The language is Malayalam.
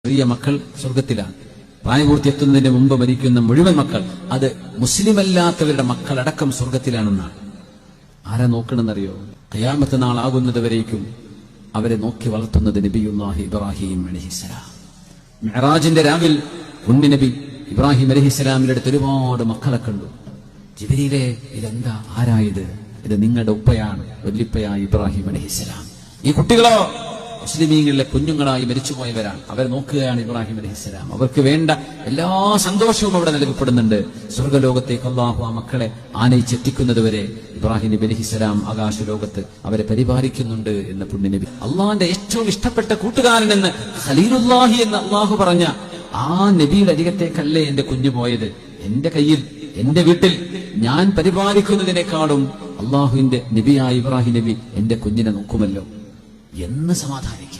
ചെറിയ മക്കൾ സ്വർഗത്തിലാണ്. പ്രായപൂർത്തി എത്തുന്നതിന് മുമ്പ് മരിക്കുന്ന മുഴുവൻ മക്കൾ, അത് മുസ്ലിമല്ലാത്തവരുടെ മക്കളടക്കം സ്വർഗത്തിലാണെന്നാണ്. ആരാ നോക്കണമെന്നറിയോ? ഖിയാമത്ത് നാളാകുന്നത് വരേക്കും അവരെ നോക്കി വളർത്തുന്നത് നബിയുല്ലാഹി ഇബ്രാഹിം അലൈഹിസ്സലാം. മിഅ്റാജിന്റെ രാവിൽ ഉണ്ണി നബി ഇബ്രാഹിം അലൈഹിസ്സലാമിന്റെ അടുത്ത് ഒരുപാട് മക്കളെ കണ്ടു. ജിബ്രീലേ, ഇതെന്താ, ആരായത്? ഇത് നിങ്ങളുടെ ഉപ്പയാണ്, വല്ലിപ്പയായ ഇബ്രാഹിം അലൈഹിസ്സലാം. ഈ കുട്ടികളോ മുസ്ലിമീങ്ങളിലെ കുഞ്ഞുങ്ങളായി മരിച്ചുപോയവരാണ്. അവരെ നോക്കുകയാണ് ഇബ്രാഹിം അലൈഹിസ്സലാം. അവർക്ക് വേണ്ട എല്ലാ സന്തോഷവും അവിടെ നൽകപ്പെടുന്നുണ്ട്. സ്വർഗ്ഗലോകത്തേക്ക് അല്ലാഹു ആ മക്കളെ ആനയിച്ചെത്തിക്കുന്നതുവരെ ഇബ്രാഹിം നബി അലൈഹിസ്സലാം ആകാശലോകത്ത് അവരെ പരിപാലിക്കുന്നുണ്ട് എന്ന് പുണ്യ നബി. അള്ളാഹിന്റെ ഏറ്റവും ഇഷ്ടപ്പെട്ട കൂട്ടുകാരൻ എന്ന് ഖലീലുല്ലാഹി എന്ന് അള്ളാഹു പറഞ്ഞ ആ നബിയുടെ അരികത്തേക്കല്ലേ എന്റെ കുഞ്ഞു പോയത്? എന്റെ കയ്യിൽ, എന്റെ വീട്ടിൽ ഞാൻ പരിപാലിക്കുന്നതിനേക്കാളും അള്ളാഹുവിന്റെ നബിയായ ഇബ്രാഹിം നബി എന്റെ കുഞ്ഞിനെ നോക്കുമല്ലോ എന്ന് സമാധാനിക്കും.